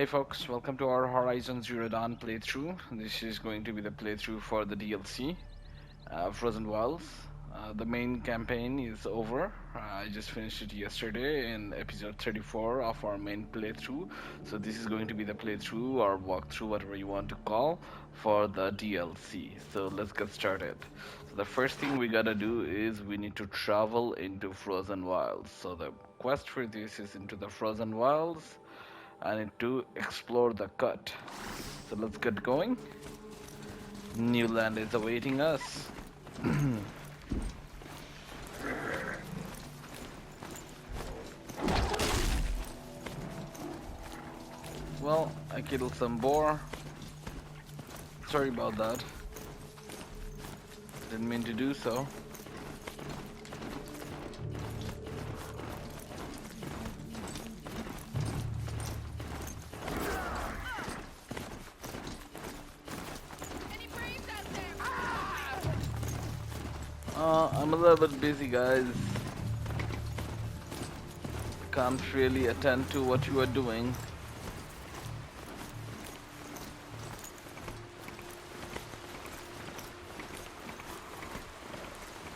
Hey folks, welcome to our Horizon Zero Dawn playthrough. This is going to be the playthrough for the DLC, Frozen Wilds. The main campaign is over. I just finished it yesterday in episode 34 of our main playthrough. So this is going to be the playthrough or walkthrough, whatever you want to call, for the DLC. So let's get started. So the first thing we gotta do is we need to travel into Frozen Wilds. So the quest for this is into the Frozen Wilds. I need to explore the cut. So let's get going. New land is awaiting us. Well, I killed some boar. Sorry about that. Didn't mean to do so. I'm a little bit busy, guys. Can't really attend to what you are doing.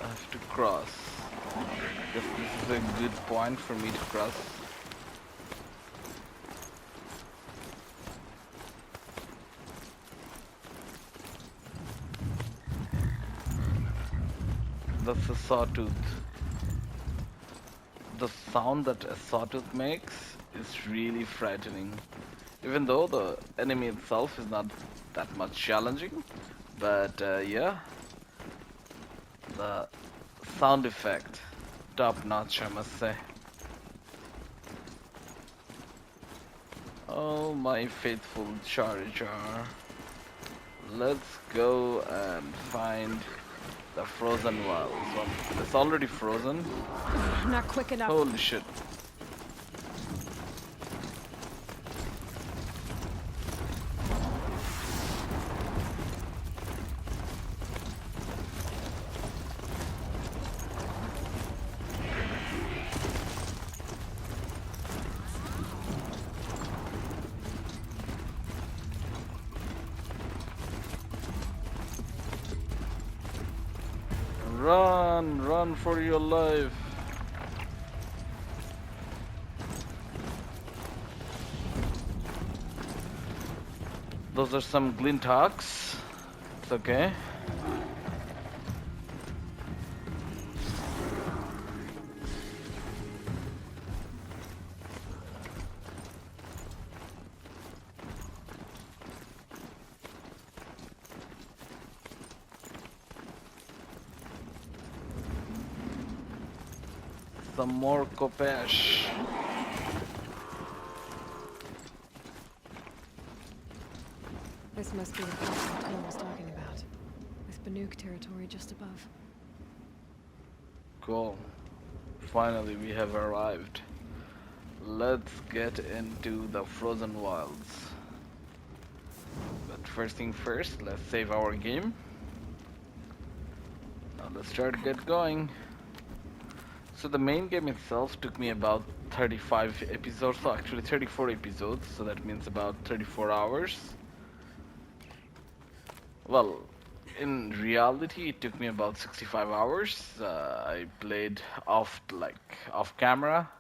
I have to cross. Guess this is a good point for me to cross. That's a sawtooth. The sound that a sawtooth makes is really frightening. Even though the enemy itself is not that much challenging, but yeah, the sound effect, top notch, I must say. Oh, my faithful Charizard. Let's go and find the frozen wilds. Well, it's already frozen. I'm not quick enough. Holy shit. Run, run for your life. Those are some Glinthawks. It's okay. Some more Kopesh. This must be the place that Tom was talking about. With Banuk territory just above. Cool. Finally, we have arrived. Let's get into the frozen wilds. But first thing first, let's save our game. Now let's try to get going. So the main game itself took me about 35 episodes, so actually 34 episodes, so that means about 34 hours. Well, in reality, it took me about 65 hours. I played off camera,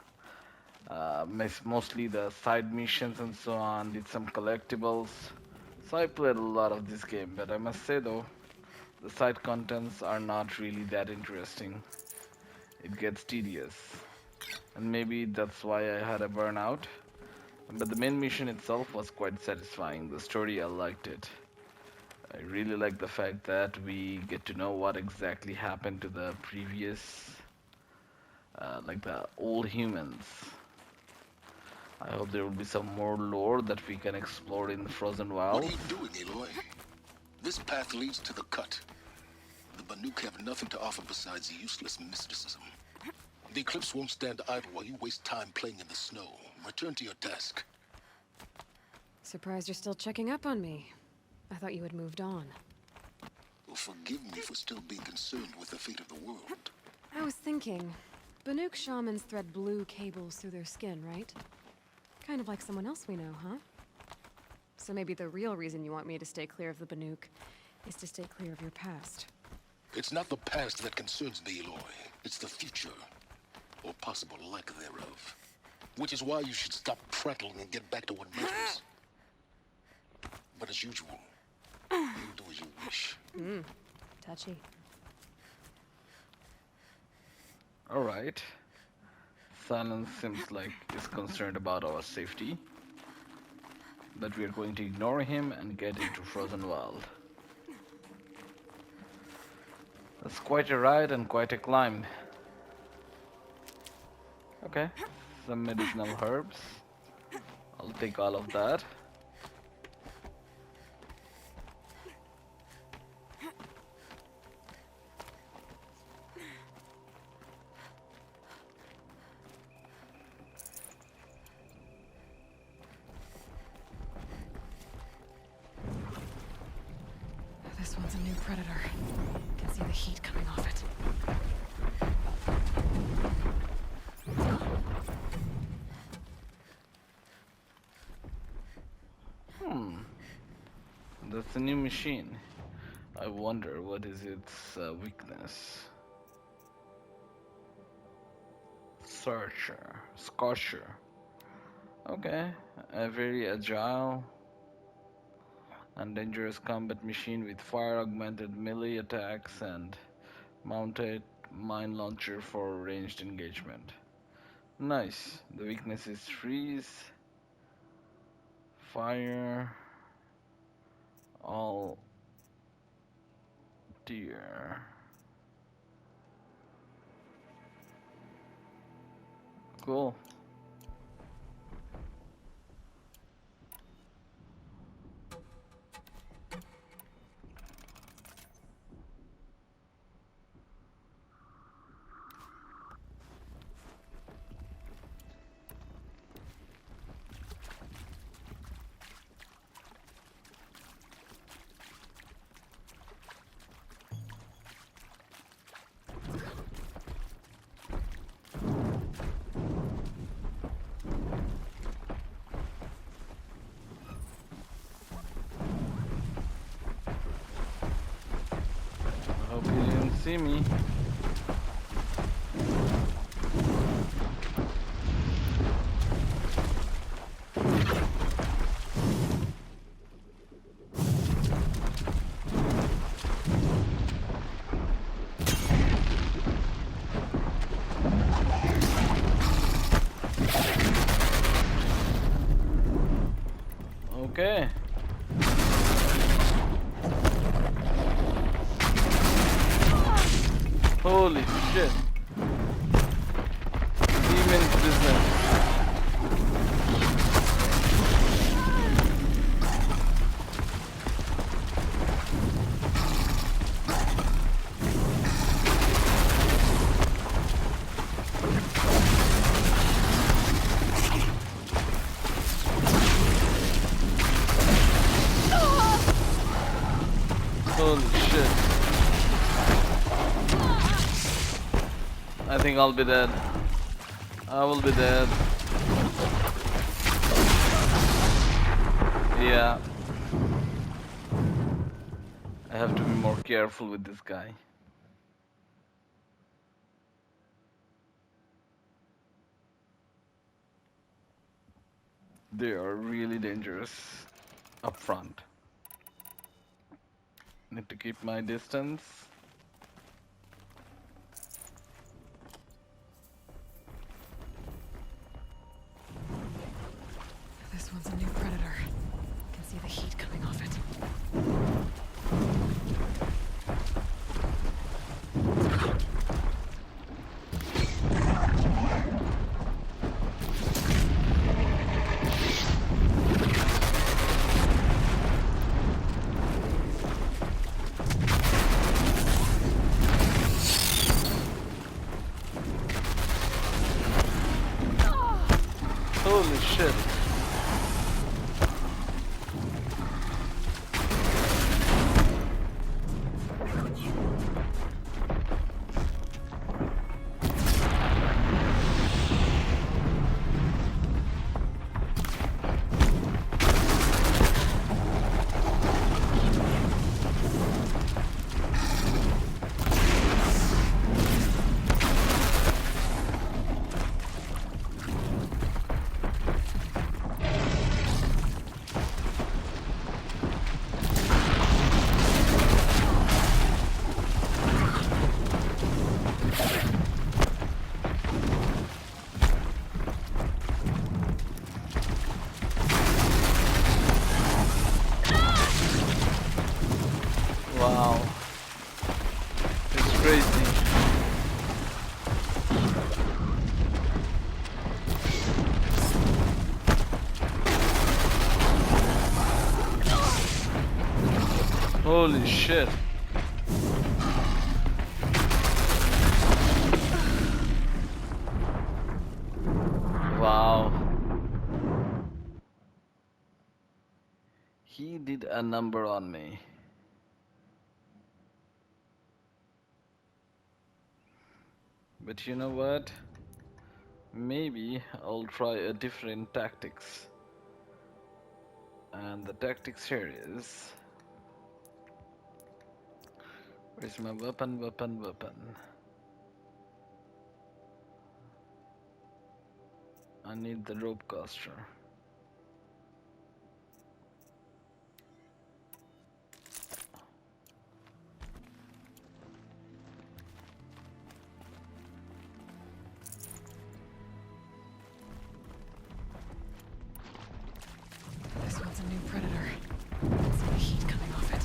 mostly the side missions and so on, did some collectibles. So I played a lot of this game, but I must say though, the side contents are not really that interesting. It gets tedious. And maybe that's why I had a burnout. But the main mission itself was quite satisfying. The story, I liked it. I really like the fact that we get to know what exactly happened to the previous, like the old humans. I hope there will be some more lore that we can explore in the Frozen What are Wilds. you doing, Aloy? This path leads to the cut. The Banuk have nothing to offer besides useless mysticism. The Eclipse won't stand idle while you waste time playing in the snow. Return to your task. Surprised you're still checking up on me. I thought you had moved on. Well, forgive me for still being concerned with the fate of the world. I was thinking, Banuk shamans thread blue cables through their skin, right? Kind of like someone else we know, huh? So maybe the real reason you want me to stay clear of the Banuk is to stay clear of your past. It's not the past that concerns me, Aloy. It's the future, or possible lack thereof. Which is why you should stop prattling and get back to what matters. But as usual, you do as you wish. Touchy. Alright. Silence seems like he's concerned about our safety. But we are going to ignore him and get into Frozen Wild. That's quite a ride and quite a climb. Okay, some medicinal herbs. I'll take all of that. This one's a new predator. Can see the heat coming off it. That's a new machine. I wonder what is its weakness. Scorcher. Okay, a very agile and dangerous combat machine with fire augmented melee attacks and mounted mine launcher for ranged engagement. Nice. The weakness is freeze, fire, all dear. Cool. Hope you didn't see me. Okay. Holy shit. Demon's business. Holy shit. I think I'll be dead. I will be dead. Yeah. I have to be more careful with this guy. They are really dangerous up front. Need to keep my distance. This one's a new predator. Can see the heat coming off it. Holy shit. Holy shit. Wow. He did a number on me. But you know what? Maybe I'll try a different tactics. And the tactics here is... Where's my weapon? I need the rope caster. This one's a new predator. It's the heat coming off it.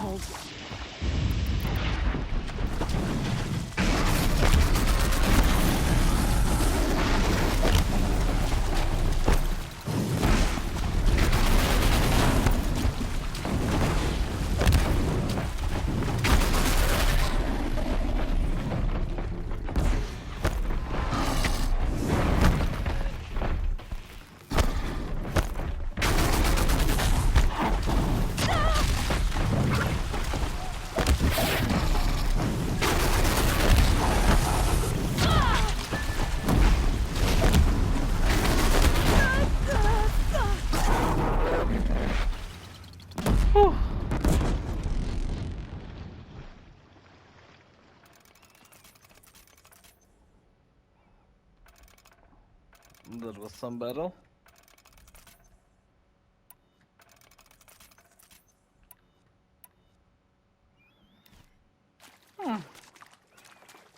Hold. There was some battle.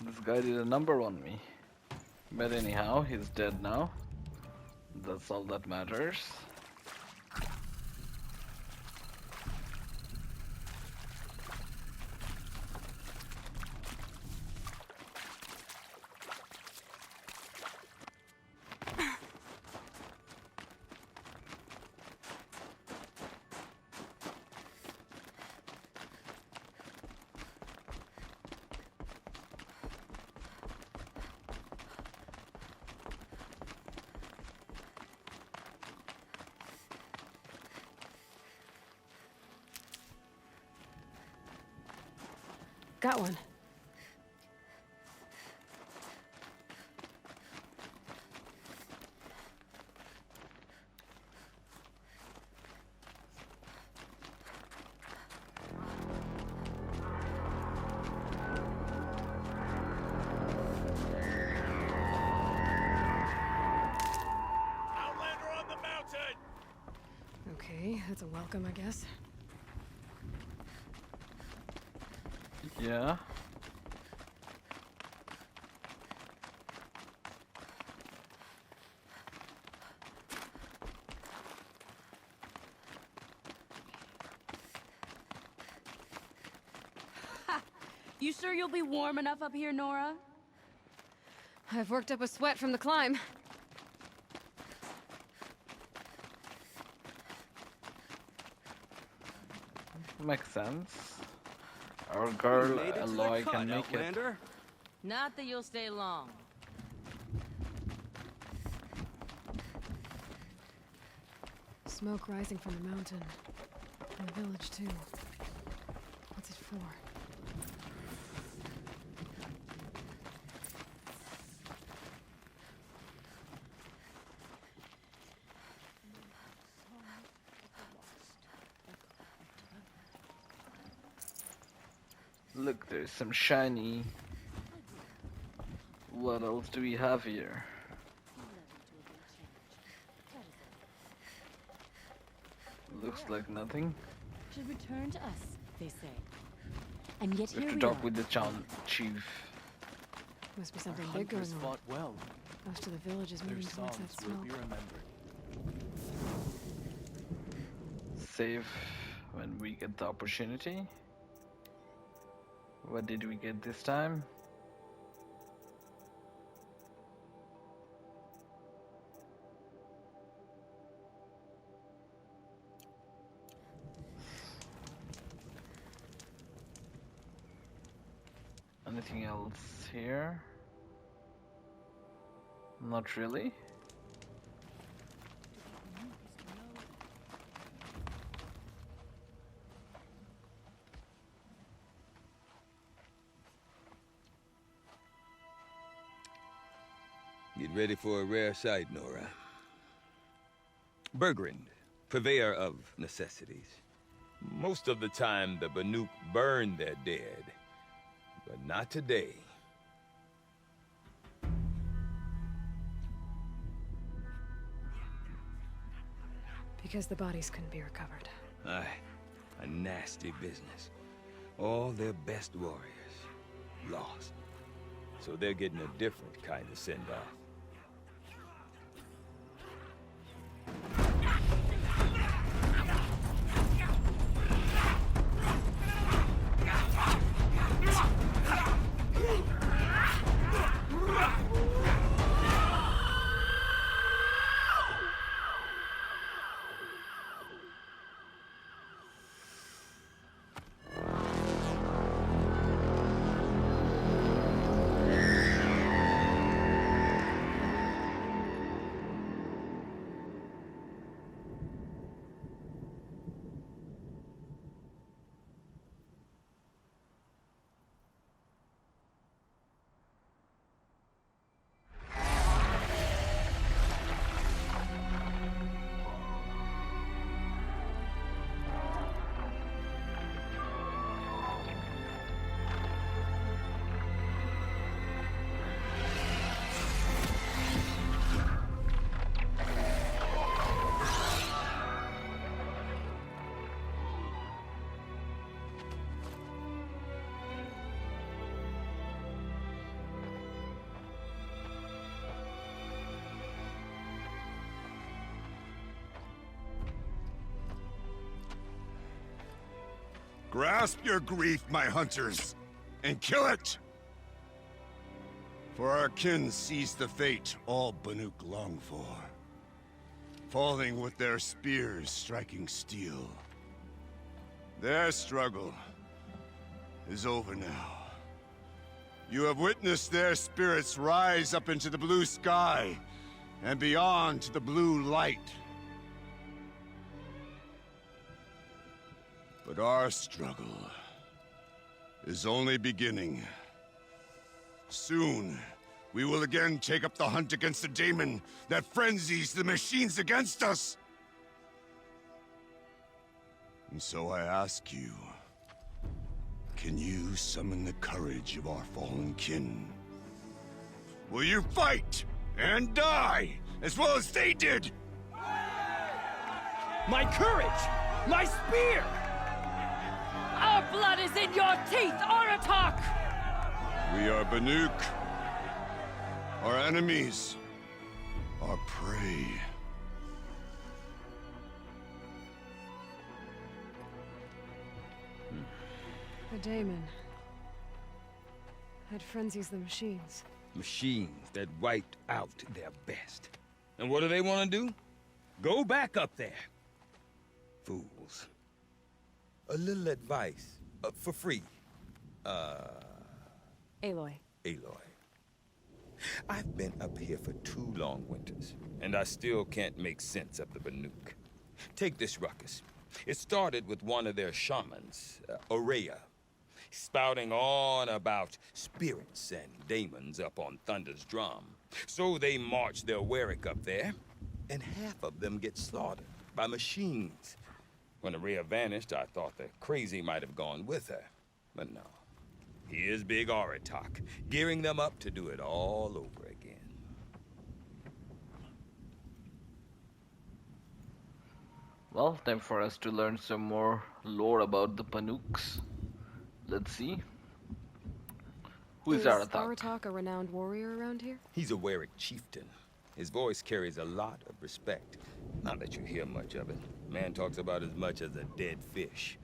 This guy did a number on me. But anyhow, he's dead now. That's all that matters. Got one. Outlander on the mountain! Okay, that's a welcome, I guess. Yeah. You sure you'll be warm enough up here, Nora? I've worked up a sweat from the climb. Makes sense. Our girl You made it to the Aloy cut, can make it. Outlander. Not that you'll stay long. Smoke rising from the mountain. From the village, too. What's it for? Look, there's some shiny. What else do we have here? Looks like nothing. Should return to us, they say. And yet We have here to we talk are. with the town chief. Must be Our something big hunters going on. fought well. Most of the village is Their moving towards songs that will smoke. be remembered. Save when we get the opportunity. What did we get this time? Anything else here? Not really. Get ready for a rare sight, Nora. Bergrand, purveyor of necessities. Most of the time, the Banuk burn their dead. But not today. Because the bodies couldn't be recovered. Aye, a nasty business. All their best warriors lost. So they're getting a different kind of send-off. Grasp your grief, my hunters, and kill it! For our kin sees the fate all Banuk long for. Falling with their spears striking steel. Their struggle is over now. You have witnessed their spirits rise up into the blue sky, and beyond to the blue light. But our struggle is only beginning. Soon, we will again take up the hunt against the daemon that frenzies the machines against us. And so I ask you, can you summon the courage of our fallen kin? Will you fight and die as well as they did? My courage! My spear! Our blood is in your teeth, Aratak! We are Banuk. Our enemies are prey. The daemon had frenzies the machines. Machines that wiped out their best. And what do they want to do? Go back up there. Fools. A little advice, for free. Aloy. Aloy. I've been up here for 2 long winters, and I still can't make sense of the Banuk. Take this ruckus. It started with one of their shamans, Ourea, spouting on about spirits and daemons up on Thunder's drum. So they march their Warwick up there, and half of them get slaughtered by machines. When Ourea vanished, I thought the crazy might have gone with her, but no. Here's Big Aratak, gearing them up to do it all over again. Well, time for us to learn some more lore about the Banooks. Let's see. Who is Aratak? Aratak a renowned warrior around here? He's a Werik chieftain. His voice carries a lot of respect. Not that you hear much of it. Man talks about as much as a dead fish.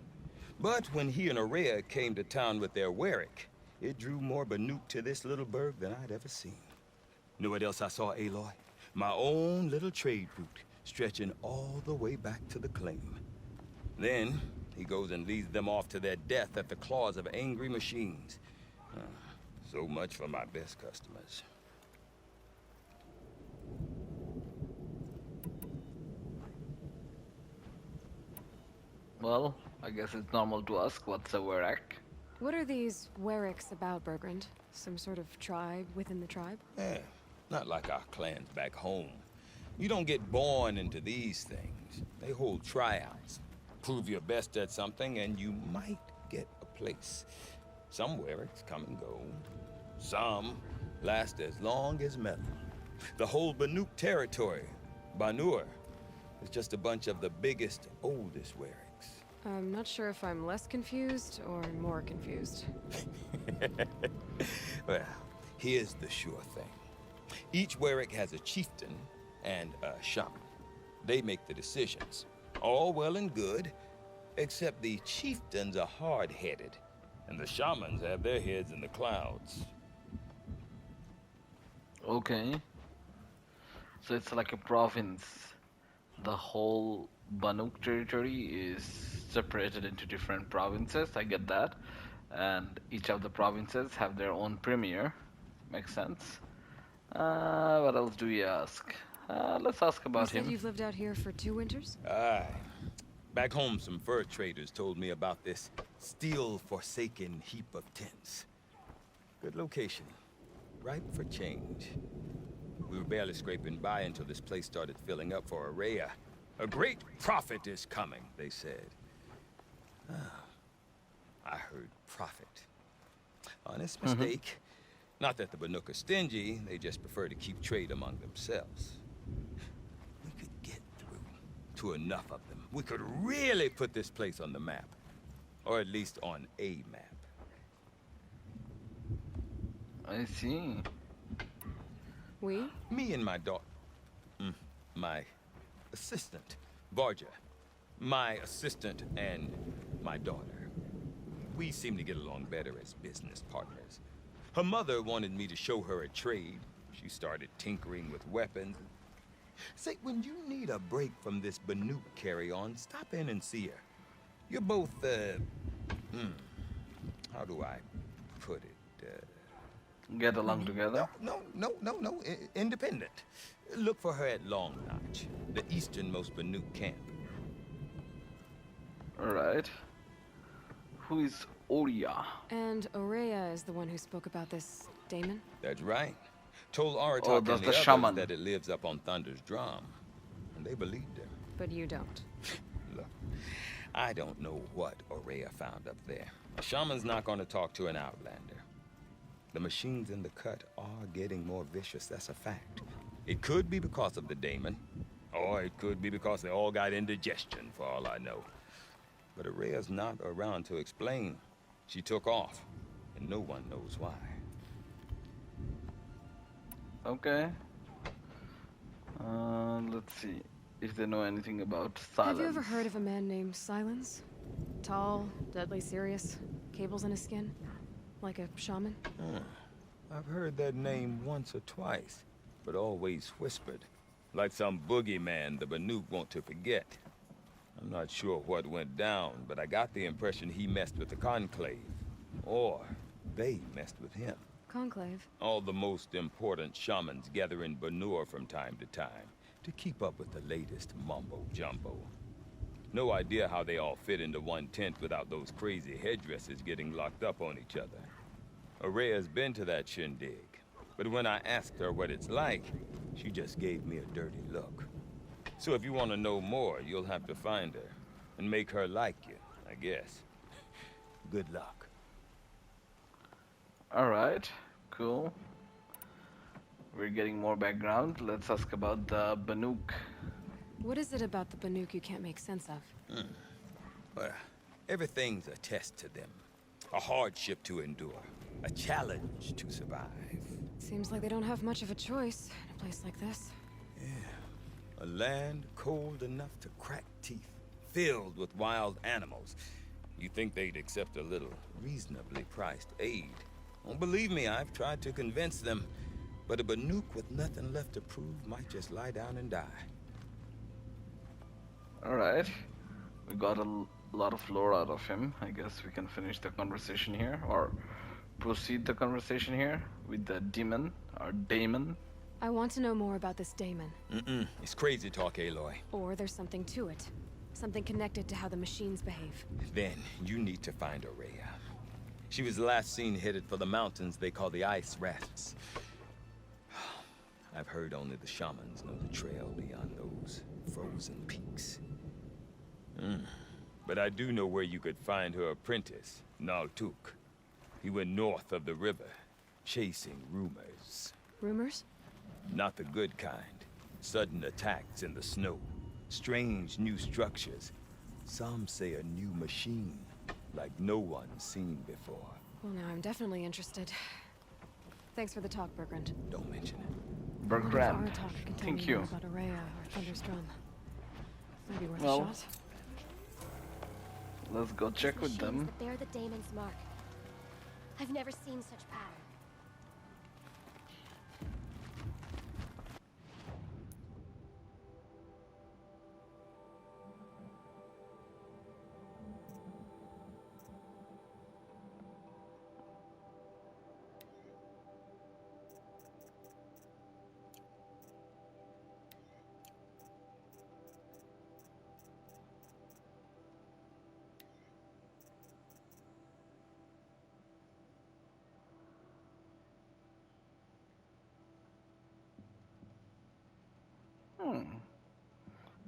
But when he and Ourea came to town with their Werik, it drew more Banuk to this little burg than I'd ever seen. Know what else I saw, Aloy? My own little trade route, stretching all the way back to the claim. Then, he goes and leads them off to their death at the claws of angry machines. So much for my best customers. Well, I guess it's normal to ask what's a Werak. What are these Weriks about, Bergrand? Some sort of tribe within the tribe? Yeah, not like our clans back home. You don't get born into these things. They hold tryouts. Prove your best at something and you might get a place. Some Weriks come and go. Some last as long as metal. The whole Banuk territory, Banur, is just a bunch of the biggest, oldest Weriks. I'm not sure if I'm less confused or more confused. Well, here's the sure thing. Each Werik has a chieftain and a shaman. They make the decisions. All well and good, except the chieftains are hard-headed, and the shamans have their heads in the clouds. Okay. So it's like a province. The whole Banuk territory is separated into different provinces, I get that. And each of the provinces have their own premier. Makes sense. What else do we ask? Let's ask about You him. said you've lived out here for 2 winters? Aye. Back home, some fur traders told me about this steel-forsaken heap of tents. Good location. Ripe for change. We were barely scraping by until this place started filling up for Ourea. A great prophet is coming, they said. I heard prophet. Honest mistake. Not that the Banuk are stingy, they just prefer to keep trade among themselves. We could get through to enough of them. We could really put this place on the map. Or at least on a map. I see. We? Me and my daughter. My assistant, Varja. My assistant and my daughter. We seem to get along better as business partners. Her mother wanted me to show her a trade. She started tinkering with weapons. Say, when you need a break from this Banuk carry-on, stop in and see her. You're both, how do I put it? Get along together. No. Independent. Look for her at Long Notch, the easternmost Banuk camp. Alright. Who is Ourea? And Ourea is the one who spoke about this daemon? That's right. Told Aratak Oh, and that's the the others shaman. that it lives up on Thunder's drum. And they believed him. But you don't. Look, I don't know what Ourea found up there. A shaman's not going to talk to an outlander. The machines in the cut are getting more vicious, that's a fact. It could be because of the daemon, or it could be because they all got indigestion, for all I know. But Ourea's not around to explain. She took off, and no one knows why. Okay. Let's see if they know anything about silence. Have you ever heard of a man named Silence? Tall, deadly serious, cables in his skin? Like a shaman? I've heard that name once or twice, but always whispered. Like some boogeyman the Banuk want to forget. I'm not sure what went down, but I got the impression he messed with the Conclave. Or they messed with him. Conclave? All the most important shamans gather in Banur from time to time to keep up with the latest mumbo-jumbo. No idea how they all fit into one tent without those crazy headdresses getting locked up on each other. Ourea's been to that shindig, but when I asked her what it's like, she just gave me a dirty look. So if you want to know more, you'll have to find her and make her like you, I guess. Good luck. Alright, cool. We're getting more background. Let's ask about the Banuk. What is it about the Banuk you can't make sense of? Well, everything's a test to them. A hardship to endure. A challenge to survive. Seems like they don't have much of a choice in a place like this. A land cold enough to crack teeth, filled with wild animals. You think they'd accept a little reasonably priced aid? Don't believe me, I've tried to convince them. But a Banuk with nothing left to prove might just lie down and die. Alright. We got a lot of lore out of him. I guess we can finish the conversation here, or proceed the conversation here with the demon, or daemon. I want to know more about this daemon. It's crazy talk, Aloy. Or there's something to it. Something connected to how the machines behave. Then you need to find Aurea. She was last seen headed for the mountains they call the Ice Rafts. I've heard only the shamans know the trail beyond those frozen peaks. But I do know where you could find her apprentice, Naltuk. He went north of the river, chasing rumors. Rumors? Not the good kind. Sudden attacks in the snow. Strange new structures. Some say a new machine, like no one's seen before. Well, now I'm definitely interested. Thanks for the talk, Bergrand. Don't mention it. Bergrand. Thank Thank you. About Aurea or Thunderstrom. Maybe worth Well, a shot. Let's go check with them. That bear the daemon's mark. I've never seen such pattern.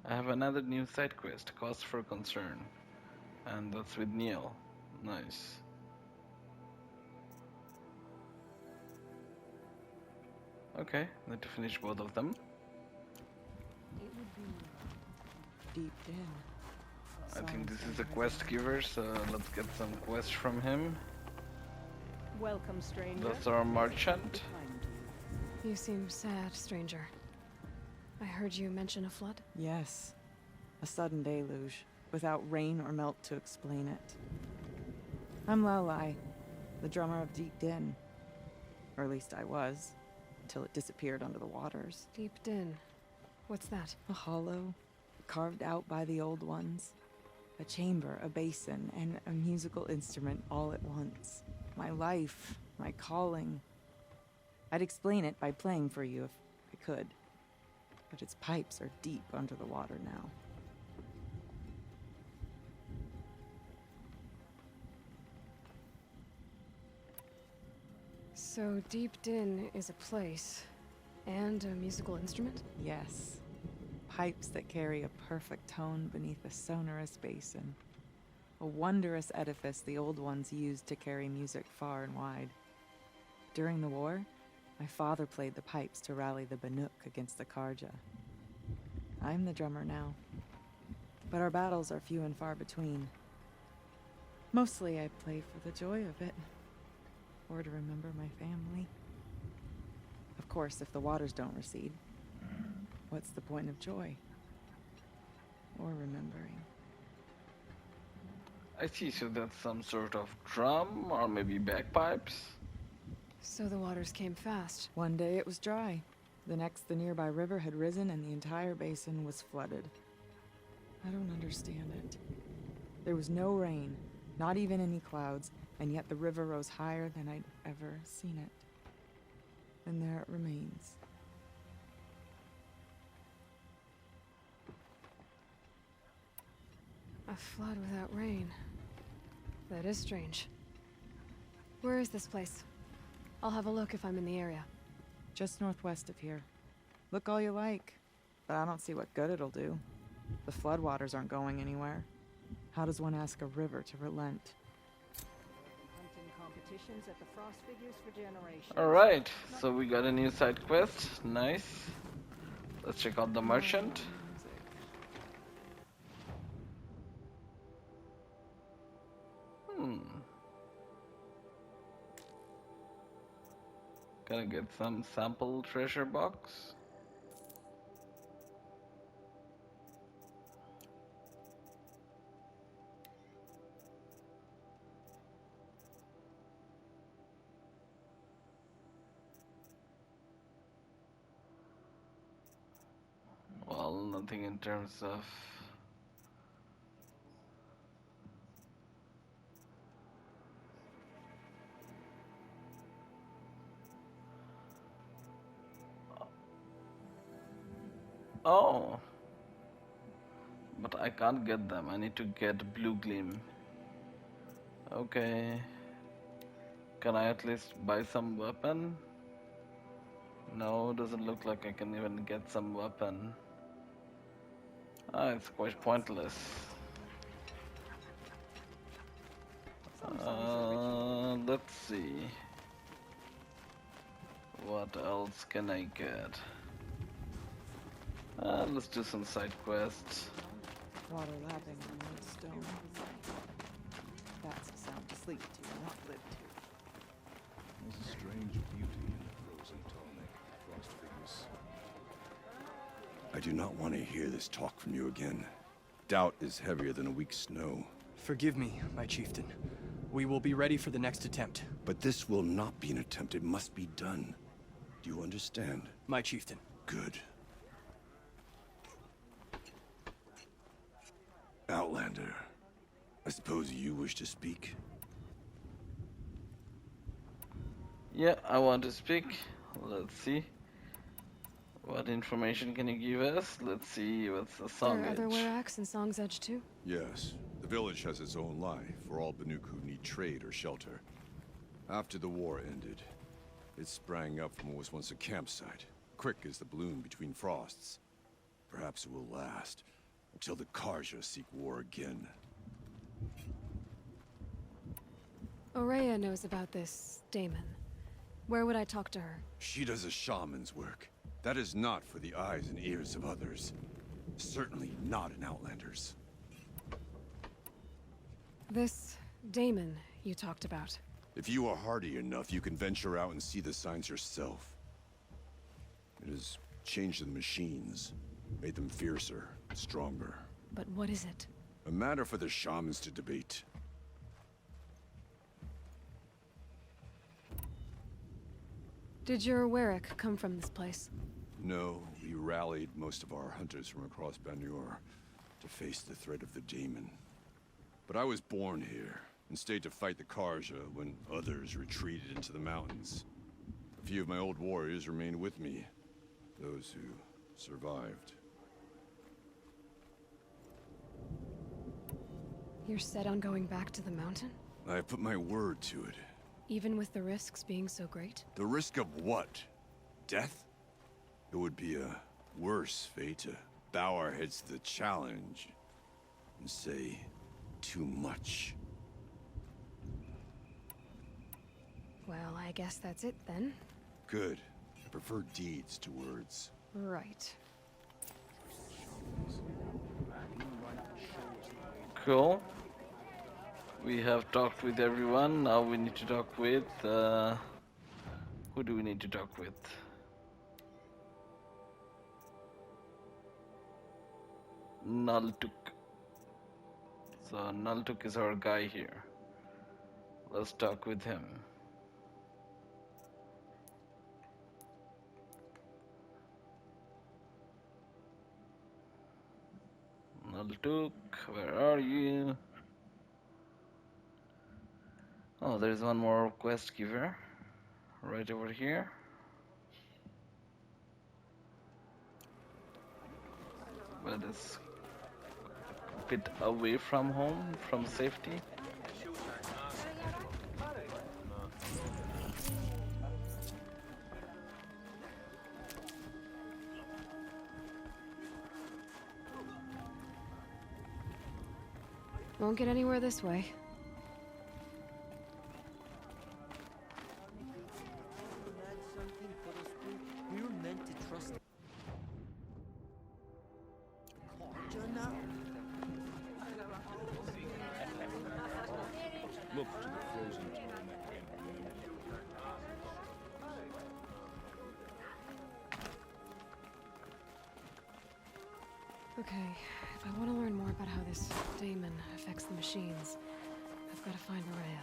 I have another new side quest, Cause for Concern. And that's with Neil. Nice. Okay, need to finish both of them. Deep in. I think this is a quest giver, so let's get some quests from him. Welcome, stranger. That's our merchant. You seem sad, stranger. I heard you mention a flood. Yes. A sudden deluge, without rain or melt to explain it. I'm Lalai, the drummer of Deep Din. Or at least I was, until it disappeared under the waters. Deep Din. What's that? A hollow, carved out by the old ones. A chamber, a basin, and a musical instrument all at once. My life, my calling. I'd explain it by playing for you if I could. But its pipes are deep under the water now. So Deep Din is a place and a musical instrument? Yes. Pipes that carry a perfect tone beneath a sonorous basin. A wondrous edifice the old ones used to carry music far and wide. During the war, my father played the pipes to rally the Banuk against the Karja. I'm the drummer now, but our battles are few and far between. Mostly I play for the joy of it, or to remember my family. Of course, if the waters don't recede, what's the point of joy? Or remembering? I see, so that's some sort of drum, or maybe bagpipes? So the waters came fast. One day it was dry. The next, the nearby river had risen and the entire basin was flooded. I don't understand it. There was no rain, not even any clouds, and yet the river rose higher than I'd ever seen it. And there it remains. A flood without rain. That is strange. Where is this place? I'll have a look if I'm in the area. Just northwest of here. Look all you like, but I don't see what good it'll do. The floodwaters aren't going anywhere. How does one ask a river to relent? politicians at the Frost Figures for generations. Alright, so we got a new side quest. Nice. Let's check out the merchant. Can I get some sample treasure box? Well, nothing in terms of oh, but I can't get them. I need to get blue gleam. Okay. Can I at least buy some weapon? No, doesn't look like I can even get some weapon. Ah, it's quite pointless. Let's see. What else can I get? Let's do some side quests. Water lapping on wood stone. That's a sound to sleep to, not live to. There's a strange beauty in the frozen tonic, Frost Figures. I do not want to hear this talk from you again. Doubt is heavier than a week's snow. Forgive me, my chieftain. We will be ready for the next attempt. But this will not be an attempt. It must be done. Do you understand? My chieftain. Good. Outlander, I suppose you wish to speak? Yeah, I want to speak. Let's see. What information can you give us? Let's see what's the song There are other edge. Weraks in Song's Edge too? Yes. The village has its own life for all Banuk who need trade or shelter. After the war ended, it sprang up from what was once a campsite, quick as the bloom between frosts. Perhaps it will last until the Karja seek war again. Aurea knows about this Damon. Where would I talk to her? She does a shaman's work. That is not for the eyes and ears of others. Certainly not an Outlander's. This Damon you talked about. If you are hardy enough, you can venture out and see the signs yourself. It has changed the machines, made them fiercer, stronger. But what is it? A matter for the shamans to debate. Did your Werak come from this place? No, we rallied most of our hunters from across Banur to face the threat of the Daemon. But I was born here and stayed to fight the Karja when others retreated into the mountains. A few of my old warriors remained with me, those who survived. You're set on going back to the mountain? I have put my word to it. Even with the risks being so great? The risk of what? Death? It would be a worse fate to bow our heads to the challenge and say too much. Well, I guess that's it then. Good. I prefer deeds to words. Right. Cool. We have talked with everyone. Now we need to talk with... who do we need to talk with? Naltuk. So Naltuk is our guy here. Let's talk with him. Naltuk, where are you? Oh, there's one more quest giver right over here. But it's a bit away from home, from safety. Won't get anywhere this way. Look to the frozen tomb at the end of the night. Okay, if I want to learn more about how this daemon affects the machines, I've got to find Maria.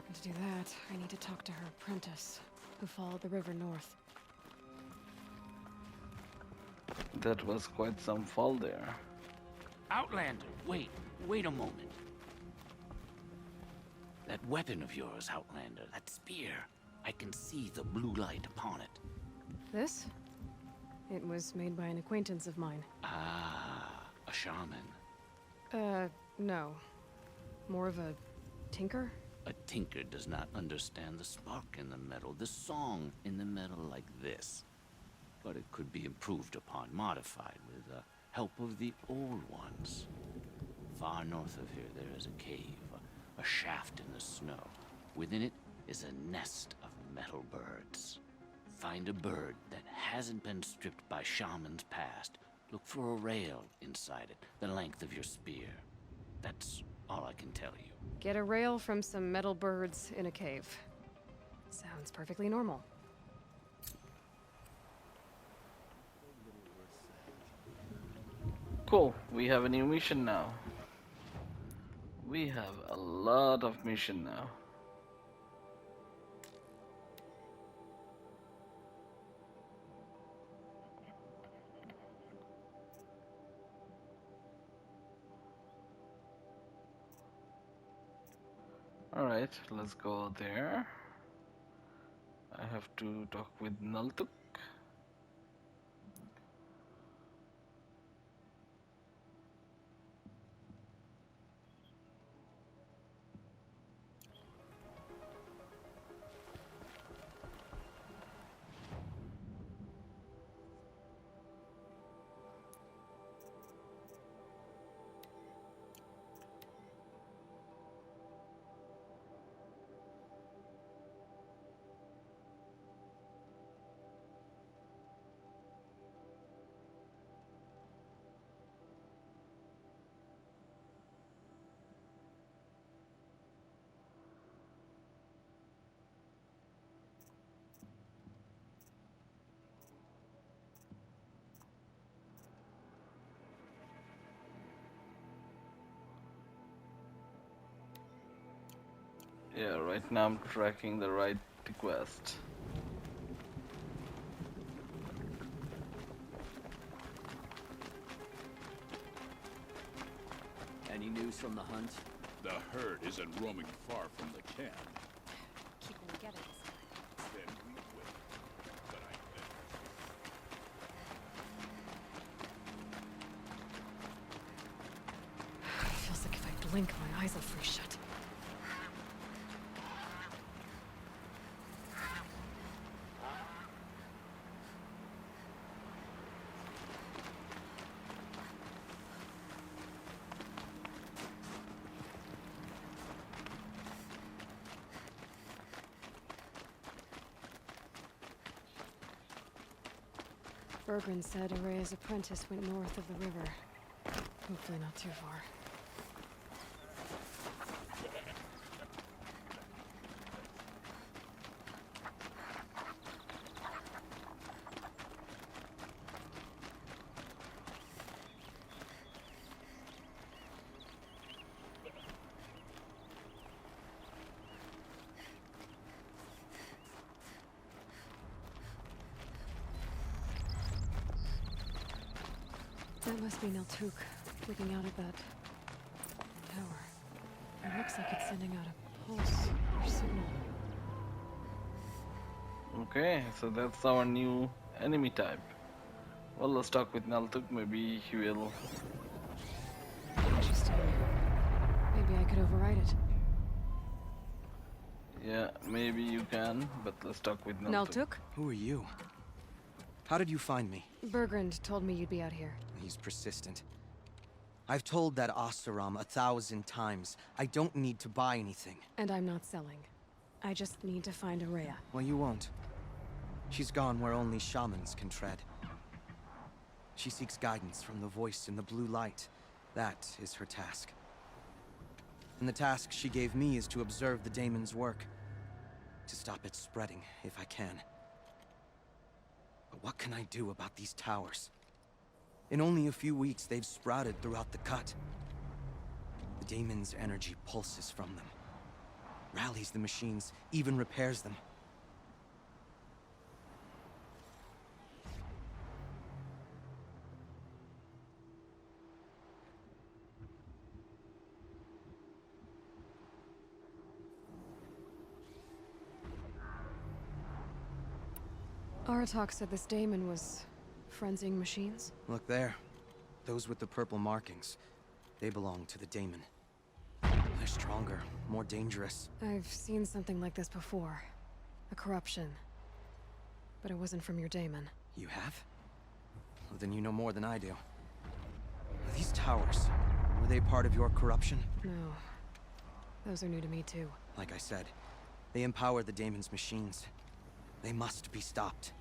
And to do that, I need to talk to her apprentice, who followed the river north. That was quite some fall there. Outlander, wait a moment. That weapon of yours, Outlander, that spear, I can see the blue light upon it. This? It was made by an acquaintance of mine. Ah, a shaman. No. More of a tinker? A tinker does not understand the spark in the metal, the song in the metal like this. But it could be improved upon, modified with the help of the old ones. Far north of here there is a cave, a shaft in the snow. Within it is a nest of metal birds. Find a bird that hasn't been stripped by shamans past. Look for a rail inside it, the length of your spear. That's all I can tell you. Get a rail from some metal birds in a cave. Sounds perfectly normal. Cool, we have a new mission now. We have a lot of mission now. Alright, let's go there. I have to talk with Naltuk. Yeah, right now I'm tracking the right quest. Any news from the hunt? The herd isn't roaming far from the camp. Keep them together this time. Then we wait. But I bet. Feels like if I blink, my eyes will freeze shut. Bergren said Araya's apprentice went north of the river. Hopefully not too far. That must be Naltuk, looking out at that tower. It looks like it's sending out a pulse or signal. Okay, so that's our new enemy type. Well, let's talk with Naltuk. Maybe he will. Interesting. Maybe I could override it. Yeah, maybe you can, but let's talk with Naltuk. Naltuk? Who are you? How did you find me? Bergrand told me you'd be out here. He's persistent. I've told that Oseram 1,000 times. I don't need to buy anything. And I'm not selling. I just need to find Araya. Well, you won't. She's gone where only shamans can tread. She seeks guidance from the voice in the blue light. That is her task. And the task she gave me is to observe the daemon's work. To stop it spreading, if I can. But what can I do about these towers? In only a few weeks, they've sprouted throughout the cut. The daemon's energy pulses from them. Rallies the machines, even repairs them. Aratak said this daemon was frenzying machines? Look there. Those with the purple markings. They belong to the daemon. They're stronger, more dangerous. I've seen something like this before. A corruption. But it wasn't from your daemon. You have? Well, then you know more than I do. These towers, were they part of your corruption? No. Those are new to me too. Like I said, they empower the daemon's machines. They must be stopped.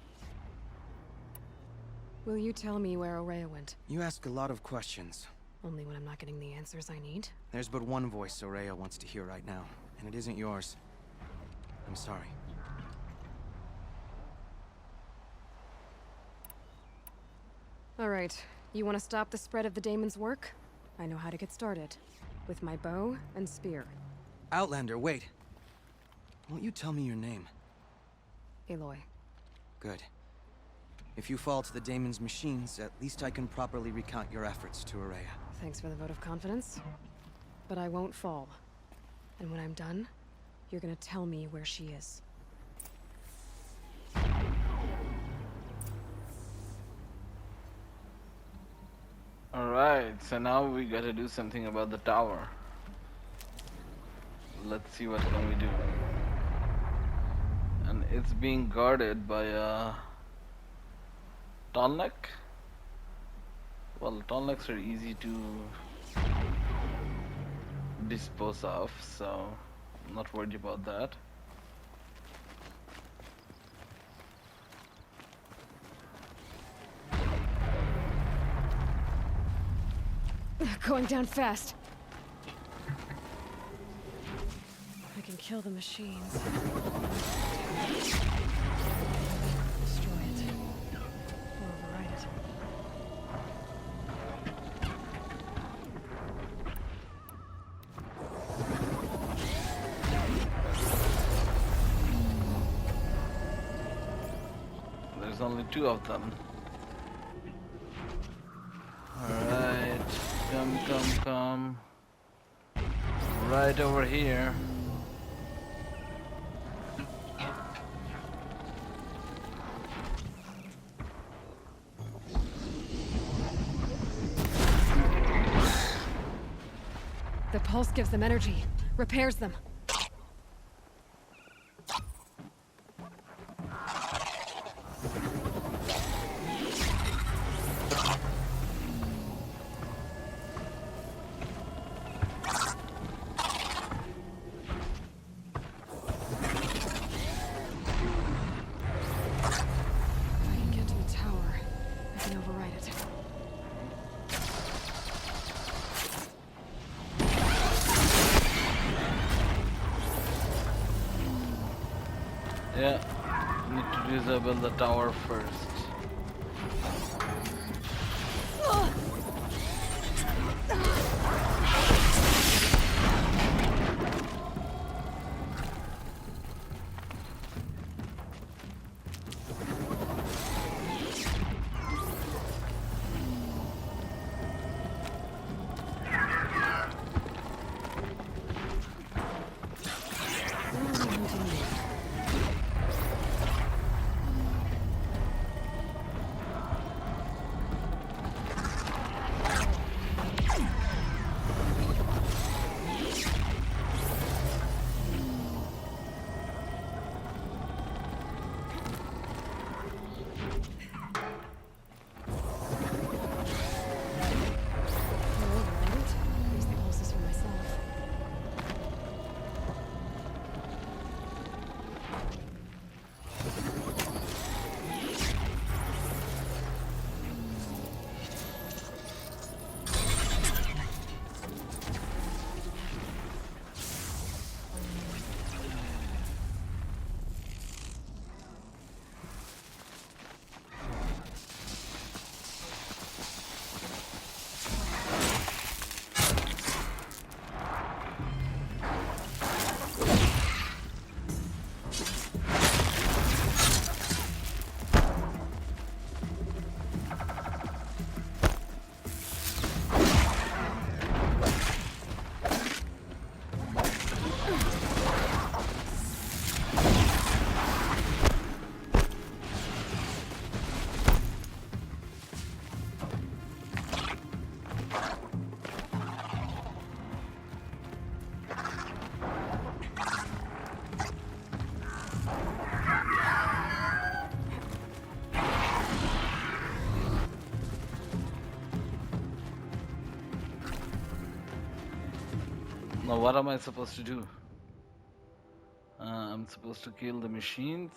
Will you tell me where Ourea went? You ask a lot of questions. Only when I'm not getting the answers I need? There's but one voice Ourea wants to hear right now, and it isn't yours. I'm sorry. Alright, you want to stop the spread of the daemon's work? I know how to get started. With my bow and spear. Outlander, wait. Won't you tell me your name? Aloy. Good. If you fall to the daemon's machines, at least I can properly recount your efforts to Ourea. Thanks for the vote of confidence. But I won't fall. And when I'm done, you're gonna tell me where she is. Alright, so now we gotta do something about the tower. Let's see what can we do. And it's being guarded by a Tallneck. Well, Tallnecks are easy to dispose of, so I'm not worried about that. Going down fast. I can kill the machines. Destroy it. Or override it. There's only two of them. Alright, come. Right over here. The pulse gives them energy, repairs them. Yeah, need to disable the tower first. Now what am I supposed to do? I'm supposed to kill the machines.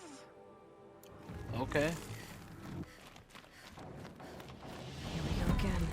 Okay. Here we go again.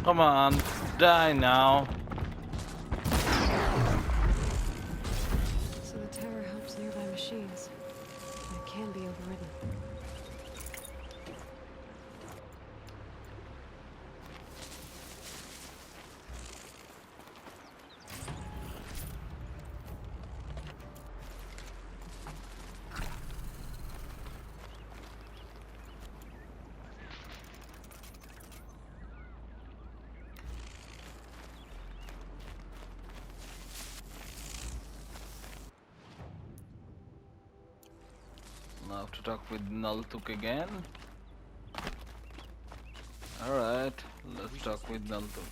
Come on, die now. So the tower helps nearby machines. It can be overridden. Now I have to talk with Naltuk again. Alright, let's talk with Naltuk.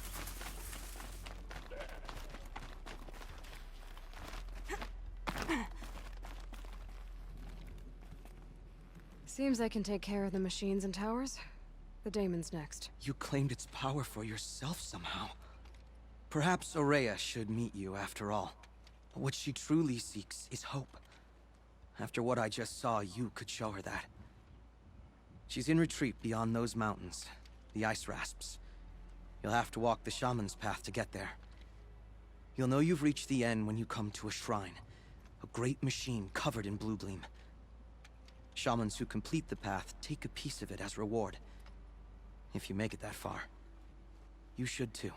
Seems I can take care of the machines and towers. The daemon's next. You claimed its power for yourself somehow. Perhaps Ourea should meet you after all. What she truly seeks is hope. After what I just saw, you could show her that. She's in retreat beyond those mountains, the ice rasps. You'll have to walk the shaman's path to get there. You'll know you've reached the end when you come to a shrine. A great machine covered in blue gleam. Shamans who complete the path take a piece of it as reward. If you make it that far. You should too.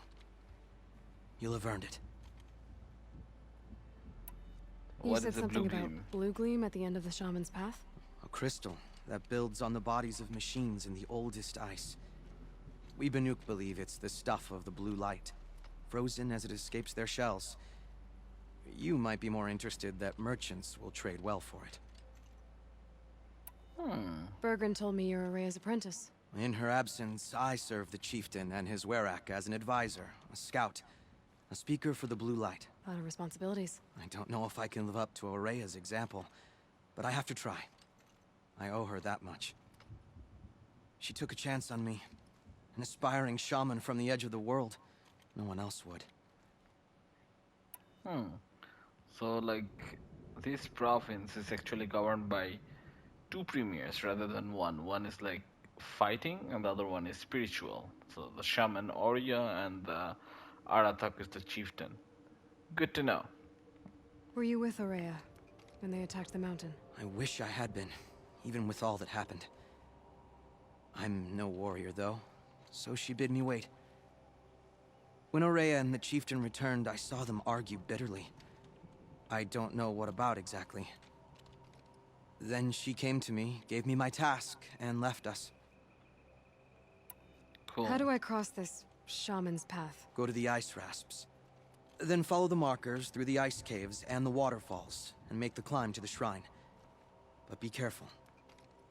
You'll have earned it. You What said is the something blue about gleam? blue gleam at the end of the shaman's path? A crystal that builds on the bodies of machines in the oldest ice. We Banuk believe it's the stuff of the blue light, frozen as it escapes their shells. You might be more interested that merchants will trade well for it. Bergren told me you're Ourea's apprentice. In her absence, I serve the chieftain and his werak as an advisor, a scout, a speaker for the blue light. A lot of responsibilities. I don't know if I can live up to Ourea's example, but I have to try. I owe her that much. She took a chance on me. An aspiring shaman from the edge of the world. No one else would. So, like, this province is actually governed by two premiers rather than one. One is like fighting, and the other one is spiritual. So the shaman Ourea and the Aratak is the chieftain. Good to know. Were you with Ourea when they attacked the mountain? I wish I had been, even with all that happened. I'm no warrior, though, so she bid me wait. When Ourea and the chieftain returned, I saw them argue bitterly. I don't know what about exactly. Then she came to me, gave me my task, and left us. Cool. How do I cross this shaman's path? Go to the ice rasps. Then follow the markers through the ice caves and the waterfalls, and make the climb to the shrine. But be careful.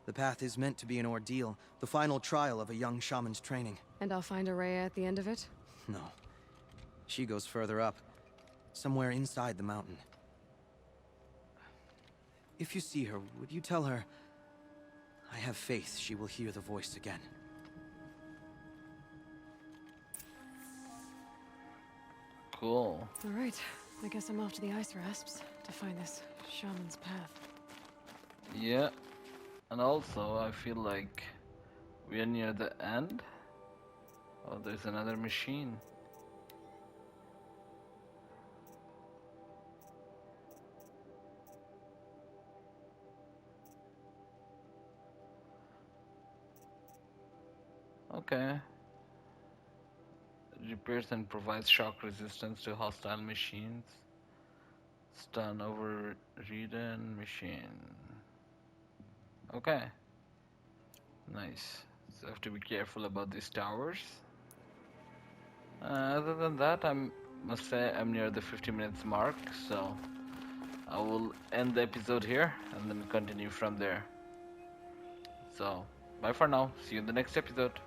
The path is meant to be an ordeal, the final trial of a young shaman's training. And I'll find Araya at the end of it? No. She goes further up, somewhere inside the mountain. If you see her, would you tell her, I have faith she will hear the voice again. Cool. All right. I guess I'm off to the ice rasps to find this shaman's path. Yeah. And also, I feel like we are near the end. Oh, there's another machine. Okay. Repairs and provides shock resistance to hostile machines. Stun overridden machine. Okay. Nice. So I have to be careful about these towers. Other than that, must say I'm near the 50 minutes mark, so I will end the episode here and then continue from there. So, bye for now. See you in the next episode.